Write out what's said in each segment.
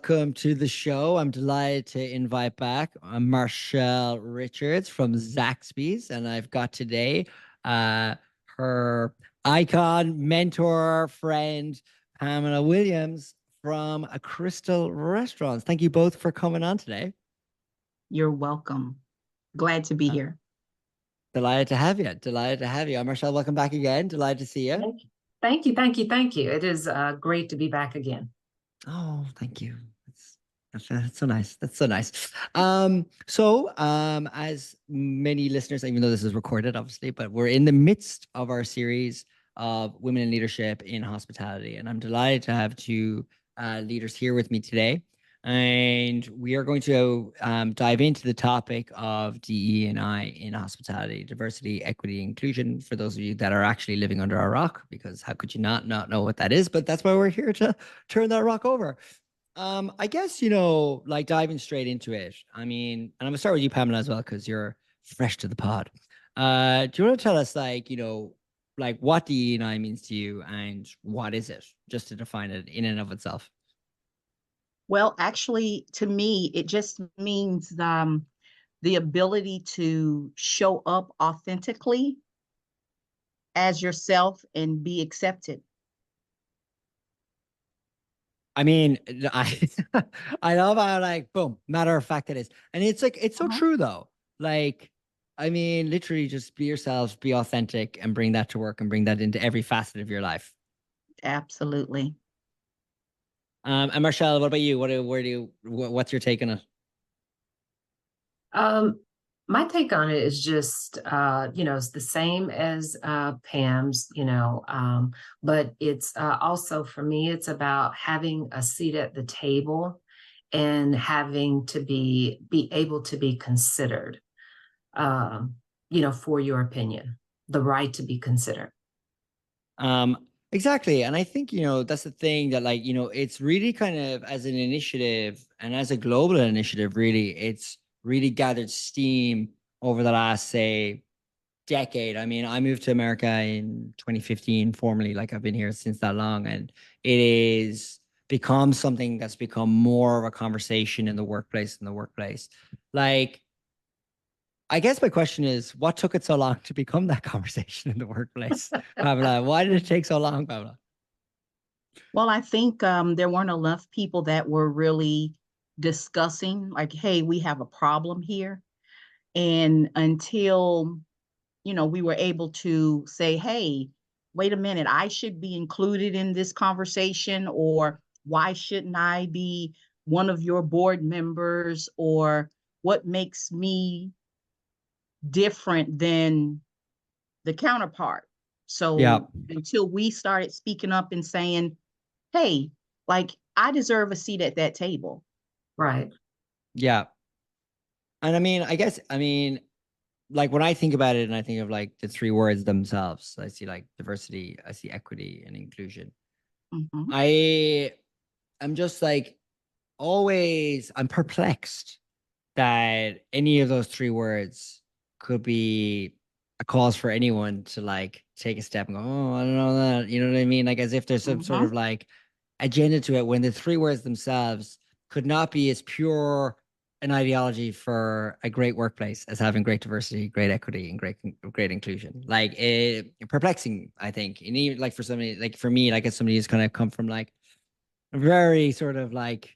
welcome to the show. I'm delighted to invite back Marshell Richards from Zaxby's, and I've got today her icon, mentor, friend, Pamela Williams from Krystal Restaurants. Thank you both for coming on today. You're welcome. Glad to be Uh, here. Delighted to have you. Delighted to have you. Marshell, welcome back again. Delighted to see you. Thank you. Thank you. Thank you. Thank you. It is great to be back again. Oh, thank you. That's so nice. That's so nice. As many listeners, even though this is recorded, obviously, but we're in the midst of our series of women in leadership in hospitality, and I'm delighted to have two leaders here with me today. And we are going to dive into the topic of DE&I in hospitality, diversity, equity, inclusion, for those of you that are actually living under a rock, because how could you not know what that is? But that's why we're here to turn that rock over. I guess, like diving straight into it. I mean, and I'm gonna start with you, Pamela, as well, because you're fresh to the pod. Do you want to tell us, like what DE&I means to you and what is it, just to define it in and of itself? Well, actually, to me, it just means the ability to show up authentically as yourself and be accepted. I mean, I I love how like boom, matter of fact it is. And it's like it's so Uh-huh. true though. Like, I mean, literally just be yourselves, be authentic, and bring that to work and bring that into every facet of your life. Absolutely. And Marshell, what about you? What's your take on it? Um, my take on it is just, it's the same as Pam's, but it's also for me, it's about having a seat at the table and having to be able to be considered, um, for your opinion, the right to be considered. Exactly. And I think, that's the thing that like, it's really kind of as an initiative and as a global initiative, really, it's really gathered steam over the last, say, decade. I mean, I moved to America in 2015 formally, like I've been here since that long, and it is become something that's become more of a conversation in the workplace. Like, I guess my question is, what took it so long to become that conversation in the workplace, Pamela? Why did it take so long, Pamela? Well, I think there weren't enough people that were really discussing, like, hey, we have a problem here. And until we were able to say, hey, wait a minute, I should be included in this conversation, or why shouldn't I be one of your board members, or what makes me different than the counterpart? Yeah, So until we started speaking up and saying, hey, like, I deserve a seat at that table. Right. yeah. And like when I think about it and I think of like the three words themselves, I see like diversity, I see equity and inclusion. Mhm. I am just like I'm perplexed that any of those three words could be a cause for anyone to like take a step and go, oh, I don't know that. You know what I mean? Like as if there's some sort of Mhm. like agenda to it when the three words themselves could not be as pure an ideology for a great workplace as having great diversity, great equity, and great inclusion. Like perplexing, I think. And even like for somebody like for me, like as somebody who's kind of come from like a very sort of like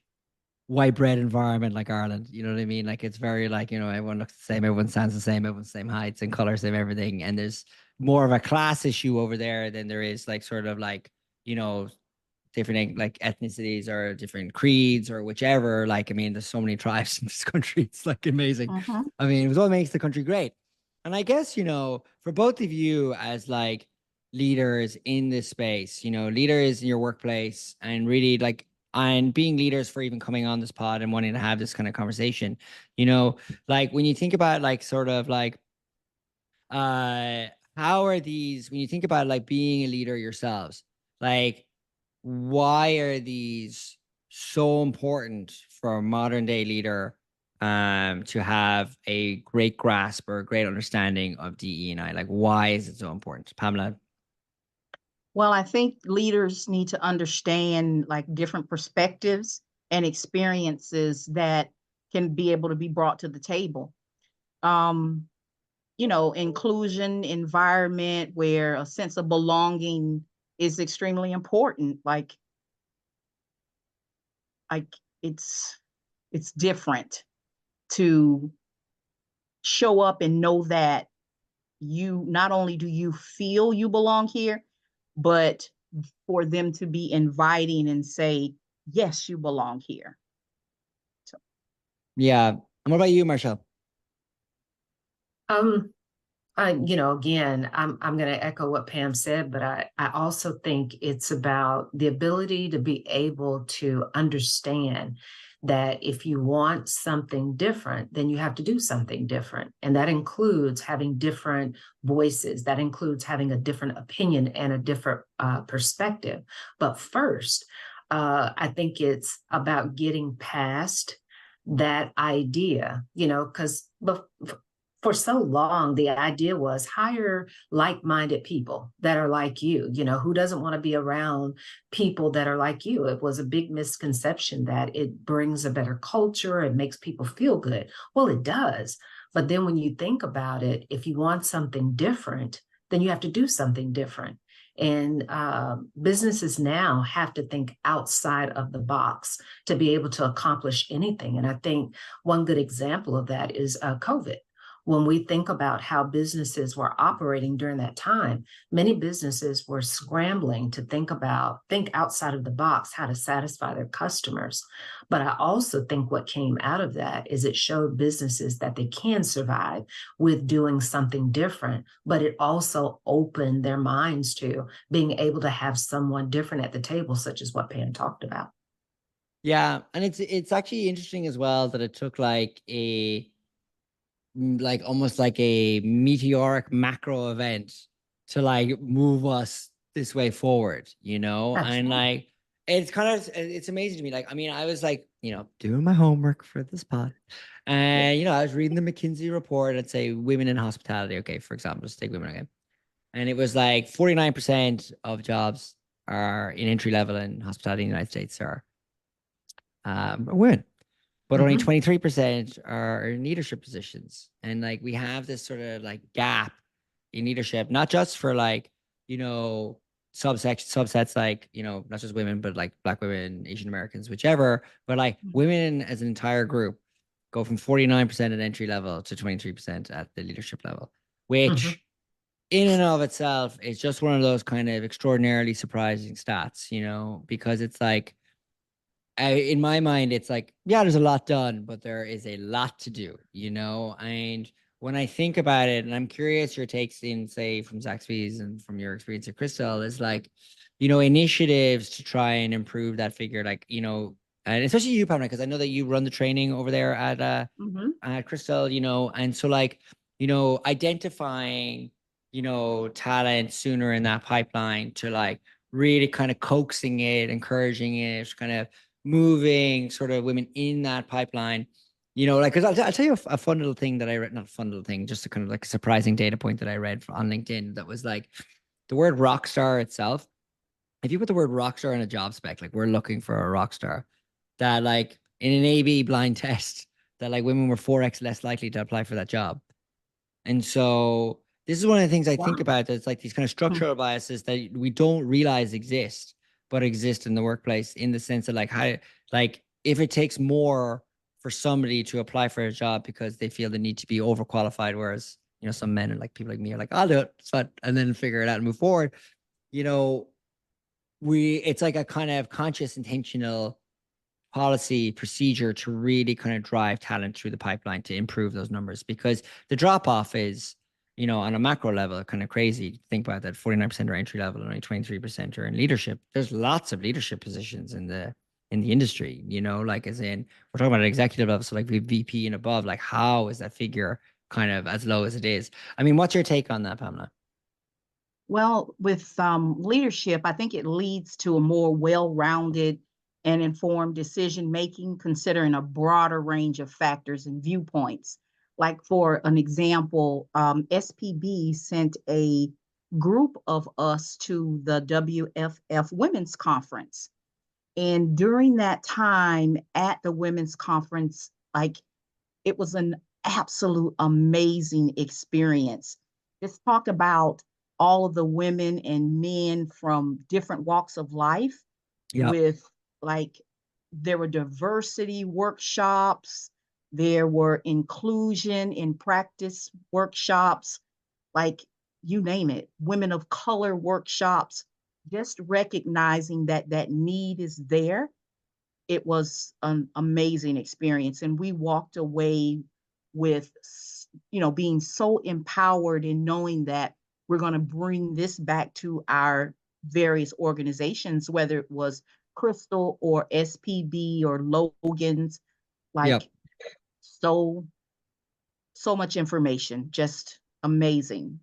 white bread environment like Ireland. You know what I mean? Like it's very like, everyone looks the same, everyone sounds the same, everyone's the same heights and colors, same everything. And there's more of a class issue over there than there is like sort of like, you know, different like ethnicities or different creeds or whichever. Like, I mean, there's so many tribes in this country. It's like amazing. Mhm. I mean, it was what makes the country great. And I guess, for both of you as like leaders in this space, leaders in your workplace and really like and being leaders for even coming on this pod and wanting to have this kind of conversation, like when you think about like sort of like uh how are these when you think about like being a leader yourselves, like why are these so important for a modern day leader to have a great grasp or a great understanding of DE&I? Like why is it so important, Pamela? Well, I think leaders need to understand like different perspectives and experiences that can be able to be brought to the table. You know, inclusion, environment where a sense of belonging is extremely important. Like it's different to show up and know that you not only do you feel you belong here, but for them to be inviting and say, yes, you belong here. So. Yeah. And what about you, Marshell? You know, again, I'm going to echo what Pam said, but I also think it's about the ability to be able to understand that if you want something different, then you have to do something different. And that includes having different voices. That includes having a different opinion and a different perspective. But first, I think it's about getting past that idea, you know, because for so long, the idea was hire like-minded people that are like you know, who doesn't want to be around people that are like you? It was a big misconception that it brings a better culture, it makes people feel good. Well, it does. But then when you think about it, if you want something different, then you have to do something different. And businesses now have to think outside of the box to be able to accomplish anything. And I think one good example of that is COVID. When we think about how businesses were operating during that time, many businesses were scrambling to think outside of the box, how to satisfy their customers. But I also think what came out of that is it showed businesses that they can survive with doing something different, but it also opened their minds to being able to have someone different at the table, such as what Pam talked about. Yeah. And it's actually interesting as well that it took like almost like a meteoric macro event to like move us this way forward, you know? And Absolutely. like it's amazing to me. Like, I mean, I was like, you know, doing my homework for this pod. And you know, I was reading the McKinsey report, let's say women in hospitality, okay, for example, just take women again. And it was like 49% of jobs are in entry level in hospitality in the United States are women, but only 23% are in leadership positions. And like we have this sort of like gap in leadership, not just for like, you know, subsets like, you know, not just women, but like Black women, Asian Americans, whichever, but like women as an entire group go from 49% at entry level to 23% at the leadership level, which in and of itself is just one of those kind of extraordinarily surprising stats, you know, because it's like, in my mind, it's like, yeah, there's a lot done, but there is a lot to do, you know? And when I think about it, and I'm curious your takes in, say, from Zaxby's and from your experience at Krystal, is like, you know, initiatives to try and improve that figure, like, you know, and especially you, Pamela, because I know that you run the training over there at Krystal, you know, and so like, you know, identifying, you know, talent sooner in that pipeline to like really kind of coaxing it, encouraging it, kind of moving sort of women in that pipeline, you know, like, because I'll tell you a fun little thing that I read, not a fun little thing, just a kind of like a surprising data point that I read on LinkedIn that was like the word rock star itself. If you put the word rock star in a job spec, like we're looking for a rock star, that like in an A/B blind test, that like women were 4x less likely to apply for that job. And so this is one of the things I think about, that's like these kind of structural biases that we don't realize exist, but exist in the workplace, in the sense of like how, like if it takes more for somebody to apply for a job because they feel the need to be overqualified, whereas, you know, some men and like people like me are like, I'll do it, and then figure it out and move forward. You know, it's like a kind of conscious, intentional policy procedure to really kind of drive talent through the pipeline to improve those numbers, because the drop off is, you know, on a macro level, kind of crazy. Think about that. 49% are entry level and only 23% are in leadership. There's lots of leadership positions in the industry, you know, like as in we're talking about an executive level. So like VP and above, like how is that figure kind of as low as it is? I mean, what's your take on that, Pamela? Well, with leadership, I think it leads to a more well-rounded and informed decision-making, considering a broader range of factors and viewpoints. Like for an example, SPB sent a group of us to the WFF Women's Conference. And during that time at the women's conference, like it was an absolute amazing experience. Just talk about all of the women and men from different walks of life Yeah. with like there were diversity workshops, there were inclusion in practice workshops, like you name it, women of color workshops, just recognizing that that need is there. It was an amazing experience. And we walked away with, being so empowered in knowing that we're going to bring this back to our various organizations, whether it was Krystal or SPB or Logan's, Yeah. like so, so much information, just amazing.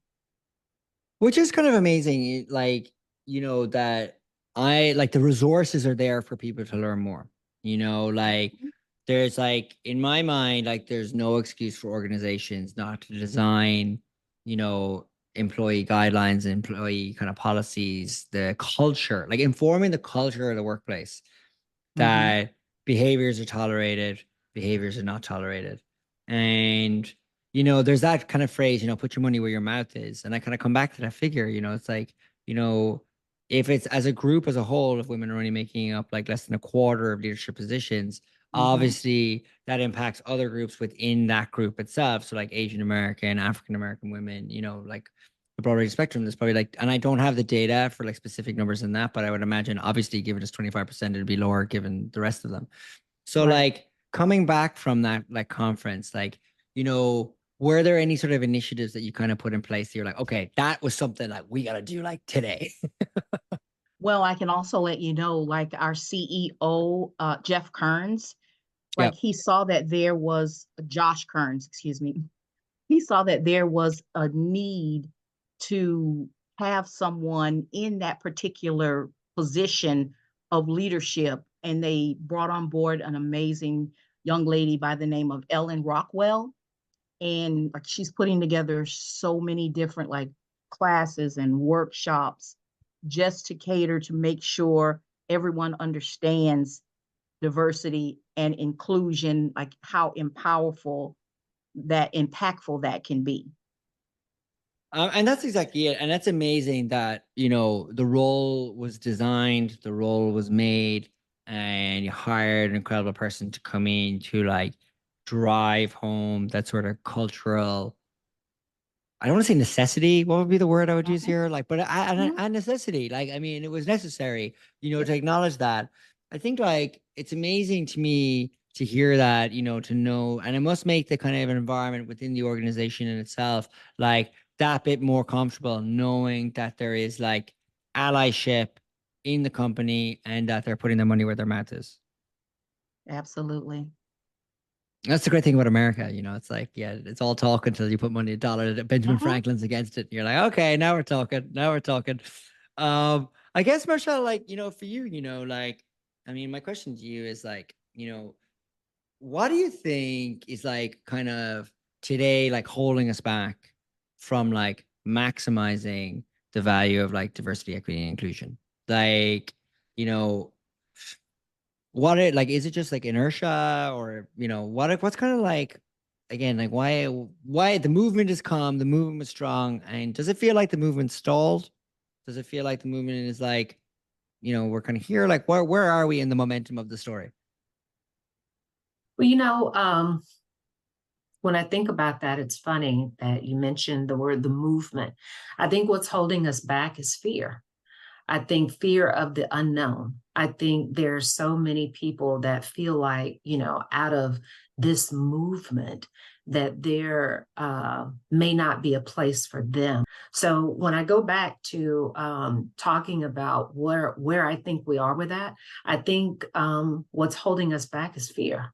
Which is kind of amazing. Like, that I like the resources are there for people to learn more. Like there's like in my mind, like there's no excuse for organizations not to design, you know, employee guidelines, employee kind of policies, the culture, like informing the culture of the workplace Mm-hmm. that behaviors are tolerated, behaviors are not tolerated. And, there's that kind of phrase, put your money where your mouth is. And I kind of come back to that figure, it's like, you know, if it's as a group as a whole, if women are only making up like less than a quarter of leadership positions, Mm-hmm. obviously that impacts other groups within that group itself. So like Asian American, African American women, like the broader spectrum, there's probably like, and I don't have the data for like specific numbers in that, but I would imagine obviously given it's 25%, it'd be lower given the rest of them. So Right. like coming back from that like conference, like, were there any sort of initiatives that you kind of put in place? You're like, okay, that was something like we got to do like today. Well, I can also let you know, like our CEO, Jeff Kearns, like Yep. he saw that there was Josh Kearns, excuse me. He saw that there was a need to have someone in that particular position of leadership. And they brought on board an amazing young lady by the name of Ellen Rockwell. And like she's putting together so many different like classes and workshops just to cater to make sure everyone understands diversity and inclusion, like how impactful that can be. And that's exactly it. And that's amazing that, the role was designed, the role was made, and you hired an incredible person to come in to like drive home that sort of cultural, I don't want to say necessity. What would be the word I would use Mhm. here? Like, but Mhm. a necessity. Like, I mean, it was necessary, to acknowledge that. I think like it's amazing to me to hear that, to know, and it must make the kind of environment within the organization in itself like that bit more comfortable, knowing that there is like allyship in the company and that they're putting their money where their mouth is. Absolutely. That's the great thing about America, it's like, yeah, it's all talk until you put money a dollar that Benjamin Mhm. Franklin's against it. And you're like, okay, now we're talking. Now we're talking. I guess Marshall, like, for you, like, I mean, my question to you is like, what do you think is like kind of today, like holding us back from like maximizing the value of like diversity, equity, and inclusion? Like, you know, what it like is it just like inertia or what's kind of like again like why the movement is calm, the movement was strong, and does it feel like the movement stalled? Does it feel like the movement is like we're kind of here, like where are we in the momentum of the story? Well, when I think about that, it's funny that you mentioned the word the movement. I think what's holding us back is fear. I think fear of the unknown. I think there's so many people that feel like, out of this movement, that there may not be a place for them. So when I go back to talking about where I think we are with that, I think what's holding us back is fear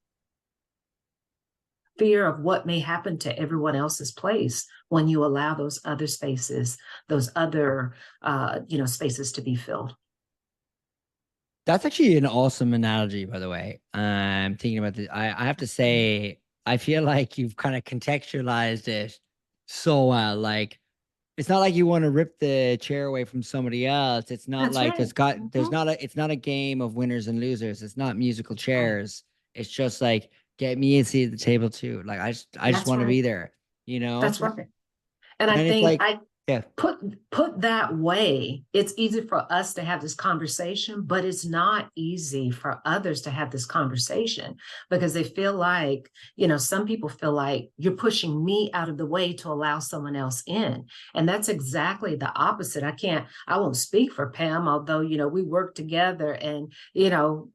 of what may happen to everyone else's place when you allow those other spaces, those other spaces to be filled. That's actually an awesome analogy, by the way. I'm thinking about this. I have to say, I feel like you've kind of contextualized it so well. Like it's not like you want to rip the chair away from somebody else. It's not That's like right. Mhm. it's not a game of winners and losers. It's not musical Right. chairs. It's just like, get me a seat at the table too. Like I just That's want to right. be there, you know? That's right. And I And it's think like, yeah. put that way, it's easy for us to have this conversation, but it's not easy for others to have this conversation because they feel like, some people feel like you're pushing me out of the way to allow someone else in. And that's exactly the opposite. I won't speak for Pam, although, we worked together and,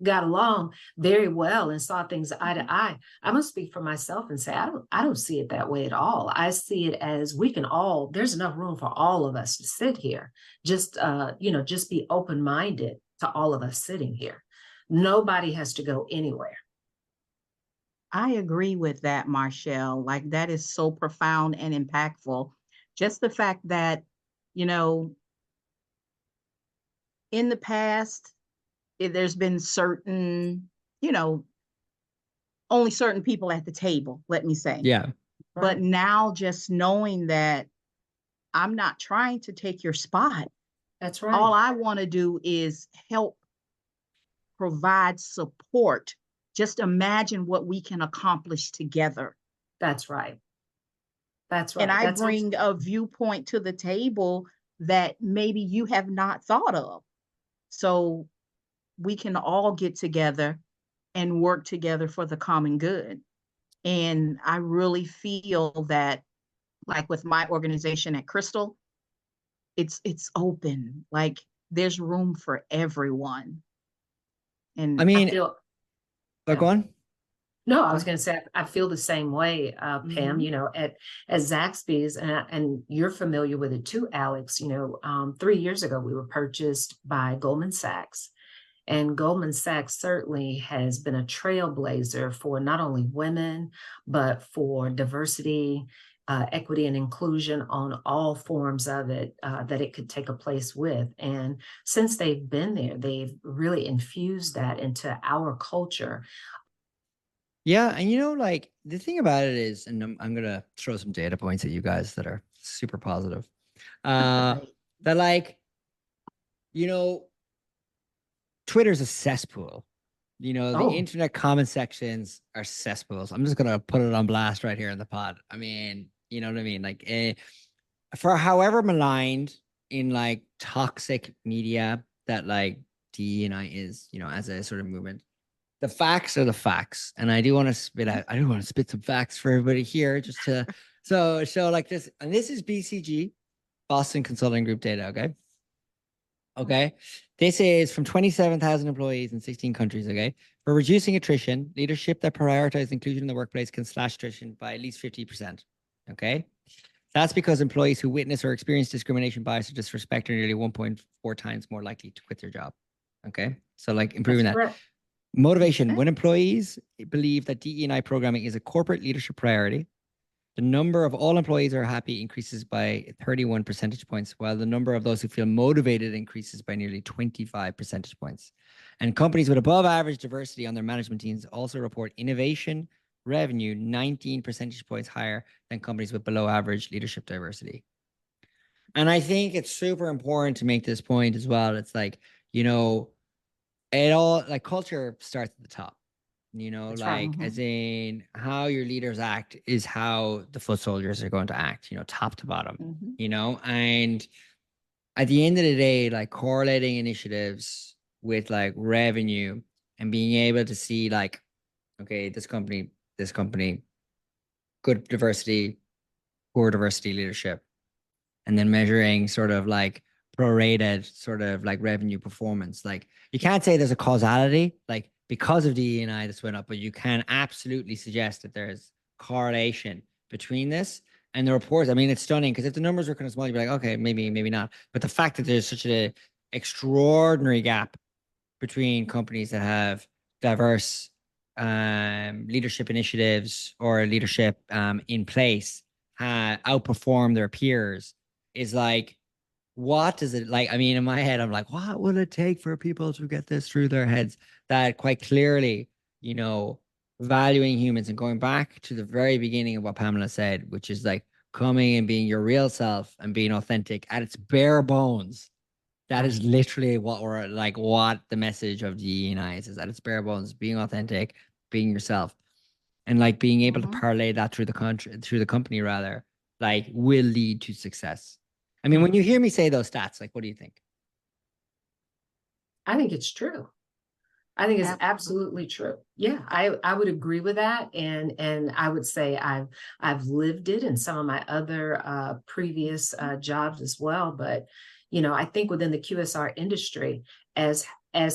got along very well and saw things eye to eye. I'm gonna speak for myself and say I don't see it that way at all. I see it as there's enough room for all of us to sit here. Just be open-minded to all of us sitting here. Nobody has to go anywhere. I agree with that, Marshall. Like that is so profound and impactful. Just the fact that, you know, in the past, there's been certain, you know, only certain people at the table, let me say. Yeah. But Right. now just knowing that I'm not trying to take your spot. That's All right. I want to do is help provide support. Just imagine what we can accomplish together. That's right. That's And right. I That's bring a viewpoint to the table that maybe you have not thought of. So we can all get together and work together for the common good. And I really feel that, like with my organization at Krystal, it's open. Like there's room for everyone. I And I mean, feel go yeah. on. No, I go was ahead. going to say I feel the same way, Pam. Mhm. At Zaxby's, and you're familiar with it too, Alex. 3 years ago we were purchased by Goldman Sachs, and Goldman Sachs certainly has been a trailblazer for not only women but for diversity, equity, and inclusion on all forms of it that it could take a place with. And since they've been there, they've really infused that into our culture. Yeah, and like the thing about it is, and I'm gonna throw some data points at you guys that are super positive. Uh, Right. that like, you know, Twitter's a cesspool. The Oh, internet comment sections are cesspools. I'm just gonna put it on blast right here in the pod. I mean, you know what I mean? Like, for however maligned in like toxic media that like DE&I is, as a sort of movement, the facts are the facts. And I do want to spit some facts for everybody here just to so show like this. And this is BCG, Boston Consulting Group data, okay? Okay. This is from 27,000 employees in 16 countries, okay? For reducing attrition, leadership that prioritizes inclusion in the workplace can slash attrition by at least 50%, okay? That's because employees who witness or experience discrimination, bias, or disrespect are nearly 1.4 times more likely to quit their job. Okay. So like that's improving that. correct. Motivation. Okay. When employees believe that DE&I programming is a corporate leadership priority, the number of all employees who are happy increases by 31 percentage points, while the number of those who feel motivated increases by nearly 25 percentage points. And companies with above average diversity on their management teams also report innovation revenue 19 percentage points higher than companies with below average leadership diversity. And I think it's super important to make this point as well. It's like, it all like culture starts at the top, That's right. like as Mhm. in how your leaders act is how the foot soldiers are going to act, top to bottom, Mhm. and at the end of the day, like correlating initiatives with like revenue and being able to see like, okay, this company, good diversity, poor diversity leadership, and then measuring sort of like prorated sort of like revenue performance. Like you can't say there's a causality, like because of DE&I this went up, but you can absolutely suggest that there's correlation between this and the reports. I mean, it's stunning because if the numbers were kind of small, you'd be like, okay, maybe not. But the fact that there's such an extraordinary gap between companies that have diverse leadership initiatives or leadership in place outperform their peers is like, what does it like? I mean, in my head, I'm like, what will it take for people to get this through their heads? That quite clearly, you know, valuing humans and going back to the very beginning of what Pamela said, which is like coming and being your real self and being authentic at its bare bones. That is literally what we're like, what the message of DE&I is at its bare bones, being authentic, being yourself, and like being able to parlay that through the country, through the company rather, like will lead to success. I mean, when you hear me say those stats, like, what do you think? I think it's true. I think it's absolutely true. Yeah, I would agree with that. And I would say I've lived it in some of my other previous jobs as well. But, you know, I think within the QSR industry, as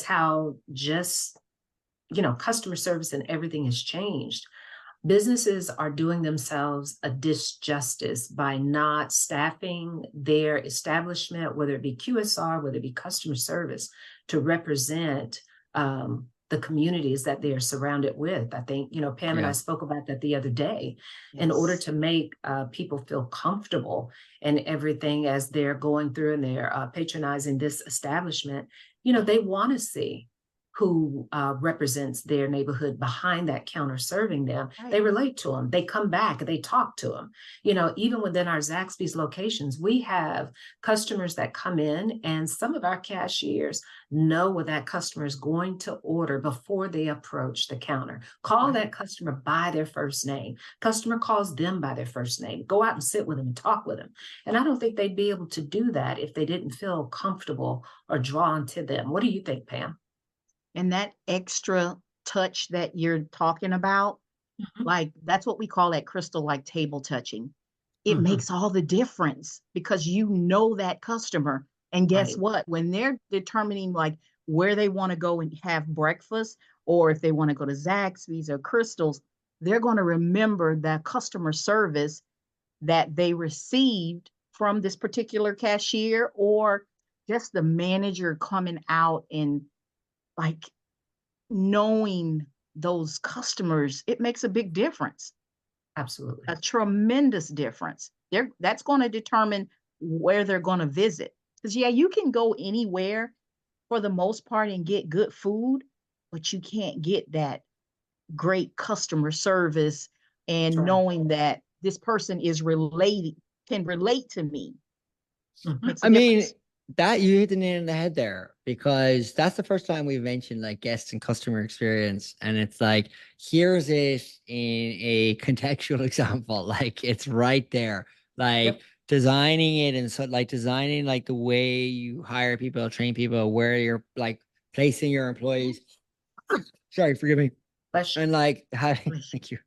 how just, you know, customer service and everything has changed, businesses are doing themselves a disjustice by not staffing their establishment, whether it be QSR, whether it be customer service, to represent the communities that they are surrounded with. I think, you know, Pam and I spoke about that the other day. In order to make people feel comfortable and everything as they're going through and they're patronizing this establishment, you know, they want to see who represents their neighborhood behind that counter serving them. They relate to them. They come back, they talk to them. You know, even within our Zaxby's locations, we have customers that come in, and some of our cashiers know what that customer is going to order before they approach the counter. Call that customer by their first name. Customer calls them by their first name. Go out and sit with them and talk with them. And I don't think they'd be able to do that if they didn't feel comfortable or drawn to them. What do you think, Pam? And that extra touch that you're talking about, like that's what we call at Krystal, like table touching. It makes all the difference because you know that customer. And guess what? When they're determining like where they want to go and have breakfast, or if they want to go to Zaxby's or Krystal's, they're going to remember that customer service that they received from this particular cashier, or just the manager coming out and like knowing those customers. It makes a big difference. Absolutely. A tremendous difference. That's going to determine where they're going to visit. Because you can go anywhere for the most part and get good food, but you can't get that great customer service and knowing that this person is can relate to me. I mean, that you hit the nail on the head there, because that's the first time we've mentioned like guest and customer experience. And it's like, here's it in a contextual example. Like it's right there, like designing it. And so like designing like the way you hire people, train people, where you're like placing your employees. Sorry, forgive me. And like, thank you.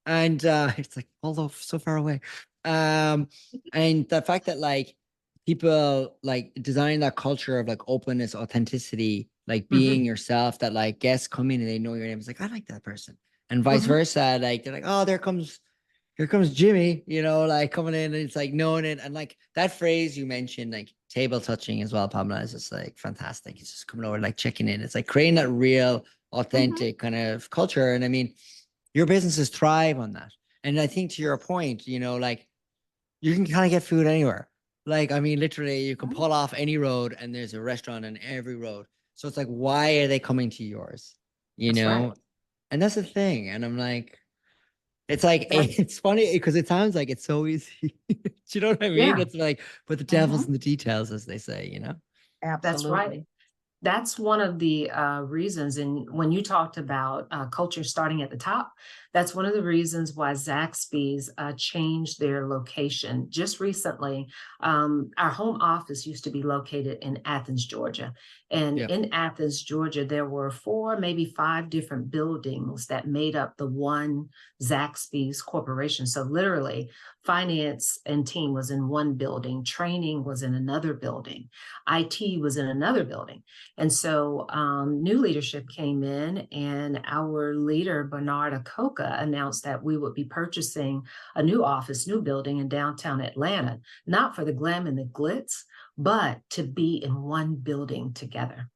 And it's like, although so far away. And the fact that like, people like designing that culture of like openness, authenticity, like being yourself, that like guests come in and they know your name. It's like, I like that person. And vice versa. Like they're like, oh, here comes Jimmy, you know, like coming in, and it's like knowing it. And like that phrase you mentioned, like table touching as well, Pamela, is just like fantastic. It's just coming over, like checking in. It's like creating that real, authentic kind of culture. And I mean, your businesses thrive on that. And I think to your point, you know, like you can kind of get food anywhere. Like, I mean, literally, you can pull off any road and there's a restaurant on every road. So it's like, why are they coming to yours? You know? And that's the thing. And I'm like, it's like, it's funny because it sounds like it's so easy. Do you know what I mean? It's like, but the devil's in the details, as they say, you know? Absolutely. That's right. That's one of the reasons. And when you talked about culture starting at the top, that's one of the reasons why Zaxby's changed their location. Just recently, our home office used to be located in Athens, Georgia. And in Athens, Georgia, there were 4, maybe 5 different buildings that made up the one Zaxby's corporation. So literally, finance and team was in one building, training was in another building, IT was in another building. And so new leadership came in, and our leader, Bernard Acoca, announced that we would be purchasing a new office, new building in downtown Atlanta, not for the glam and the glitz, but to be in one building together.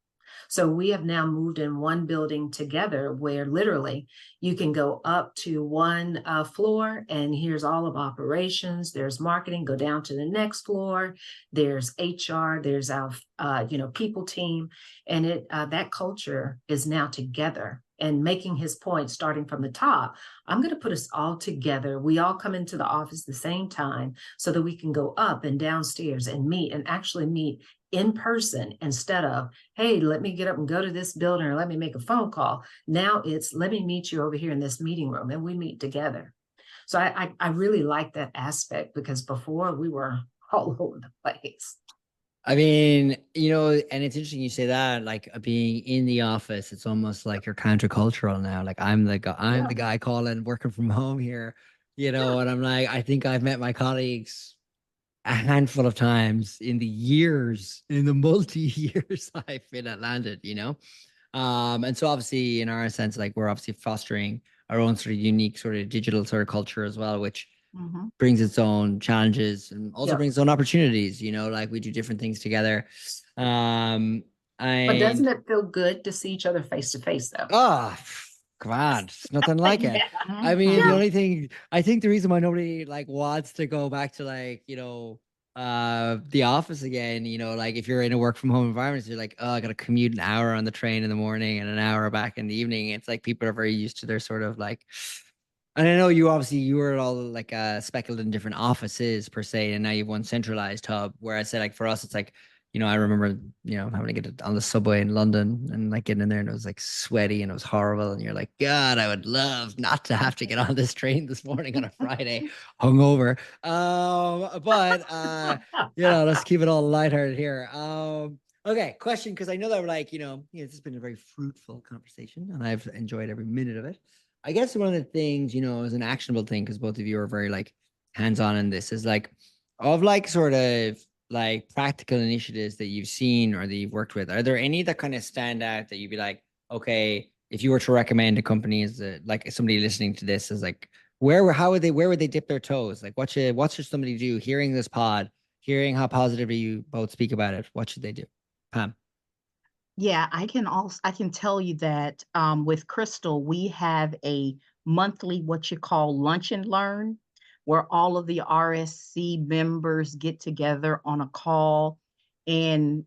So we have now moved in one building together where literally you can go up to one floor and here's all of operations, there's marketing, go down to the next floor, there's HR, there's our people team, and that culture is now together and making his point starting from the top. I'm going to put us all together. We all come into the office the same time so that we can go up and downstairs and meet and actually meet in person instead of, hey, let me get up and go to this building or let me make a phone call. Now it's, let me meet you over here in this meeting room and we meet together. So I really like that aspect, because before we were all over the place. I mean, you know, and it's interesting you say that, like being in the office, it's almost like you're countercultural now. Like I'm the guy calling working from home here, you know, and I'm like, I think I've met my colleagues a handful of times in the multi years I've been at Landed, you know. And so obviously in our sense, like we're obviously fostering our own sort of unique sort of digital sort of culture as well, which brings its own challenges and also brings its own opportunities, you know, like we do different things together. But doesn't it feel good to see each other face to face though? Oh, God, it's nothing like it. I mean, the only thing, I think the reason why nobody like wants to go back to like, you know, the office again, you know, like if you're in a work from home environment, you're like, oh, I got to commute an hour on the train in the morning and an hour back in the evening. It's like people are very used to their sort of like, and I know you obviously you were all like speckled in different offices per se, and now you have one centralized hub. Where I say like for us, it's like, you know, I remember, you know, having to get on the subway in London and like getting in there and it was like sweaty and it was horrible. And you're like, God, I would love not to have to get on this train this morning on a Friday, hungover. But you know, let's keep it all lighthearted here. Okay, question, because I know that we're like, you know, this has been a very fruitful conversation and I've enjoyed every minute of it. I guess one of the things, you know, is an actionable thing, because both of you are very like hands-on in this, is like of like sort of like practical initiatives that you've seen or that you've worked with. Are there any that kind of stand out that you'd be like, okay, if you were to recommend to companies that like somebody listening to this is like, where would they dip their toes? Like what should somebody do hearing this pod, hearing how positively you both speak about it? What should they do? Pam. Yeah, I can tell you that with Krystal, we have a monthly what you call lunch and learn, where all of the RSC members get together on a call and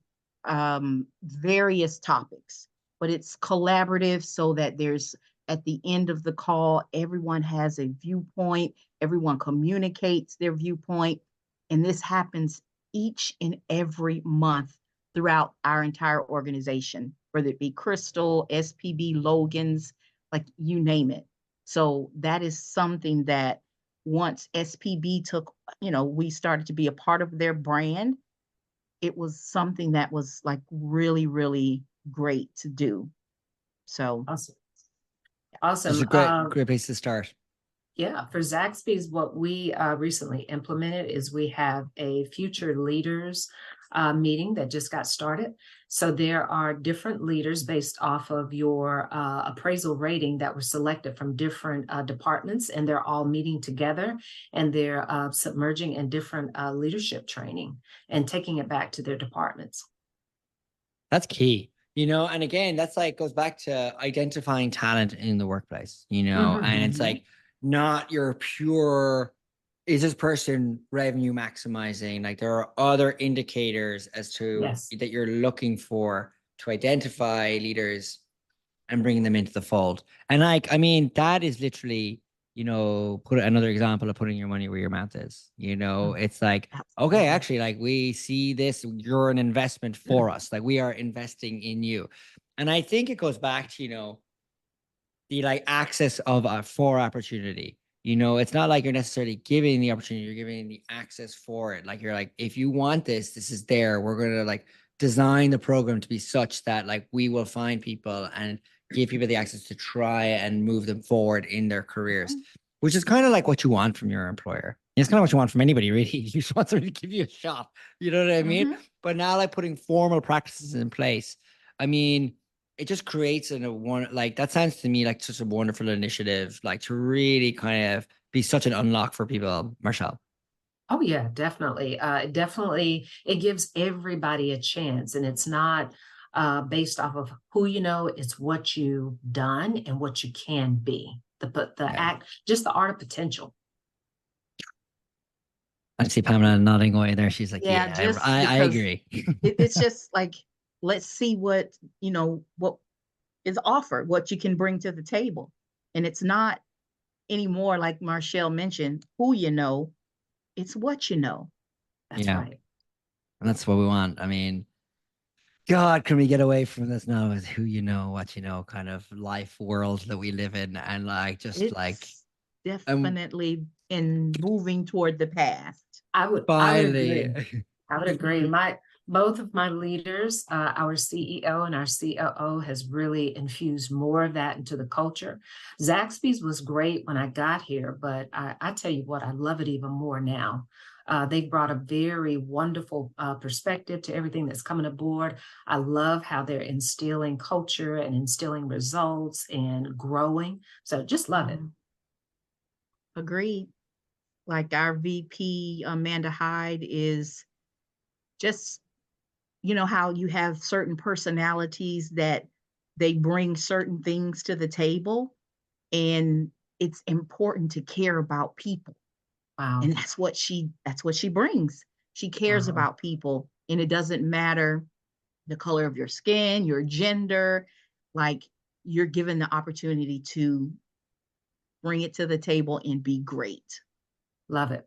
various topics. But it's collaborative so that there's at the end of the call, everyone has a viewpoint, everyone communicates their viewpoint, and this happens each and every month throughout our entire organization, whether it be Krystal, SPB, Logan's, like you name it. So that is something that once SPB took, you know, we started to be a part of their brand, it was something that was like really, really great to do. So Awesome. It's Awesome. a great place to start. Yeah, for Zaxby's, what we recently implemented is we have a future leaders meeting that just got started. So there are different leaders based off of your appraisal rating that were selected from different departments, and they're all meeting together and they're submerging in different leadership training and taking it back to their departments. That's key, you know, and again, that's like goes back to identifying talent in the workplace, you know, and it's like not your pure, is this person revenue maximizing? Like there are other indicators as to that you're looking for to identify leaders and bringing them into the fold. And like, I mean, that is literally, you know, put another example of putting your money where your mouth is. You know, it's like, okay, actually, like we see this, you're an investment for us. Like we are investing in you. And I think it goes back to, you know, the like access of for opportunity. You know, it's not like you're necessarily giving the opportunity, you're giving the access for it. Like you're like, if you want this, this is there. We're going to like design the program to be such that like we will find people and give people the access to try and move them forward in their careers, which is kind of like what you want from your employer. It's kind of what you want from anybody, really. You just want somebody to give you a shot. You know what I mean? But now, like putting formal practices in place, I mean, it just creates a one, like that sounds to me like such a wonderful initiative, like to really kind of be such an unlock for people, Marshell. Oh yeah, definitely. Definitely, it gives everybody a chance, and it's not based off of who you know. It's what you've done and what you can be. Just the art of potential. I see Pamela nodding away there. She's like, yeah, yeah, just I because agree. it's just like, let's see what, you know, what is offered, what you can bring to the table. And it's not anymore, like Marshell mentioned, who you know, it's what you know. That's Yeah. right. And that's what we want. I mean, God, can we get away from this now with who you know, what you know kind of life world that we live in, and like just like It's definitely in moving toward the past. I would finally. agree. I would agree. Both of my leaders, our CEO and our COO, has really infused more of that into the culture. Zaxby's was great when I got here, but I tell you what, I love it even more now. They've brought a very wonderful perspective to everything that's coming aboard. I love how they're instilling culture and instilling results and growing. So just love it. Agreed. Like our VP, Amanda Hyde, is just, you know, how you have certain personalities that they bring certain things to the table. And it's important to care about people. Wow. And that's what she brings. She cares Uh-huh. about people. And it doesn't matter the color of your skin, your gender, like you're given the opportunity to bring it to the table and be great. Love it.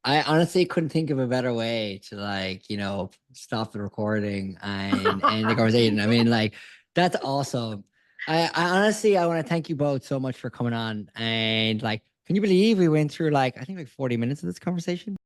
I honestly couldn't think of a better way to like, you know, stop the recording and end the conversation. I mean, like, that's awesome. I honestly, I want to thank you both so much for coming on. And like, can you believe we went through like, I think like 40 minutes of this conversation?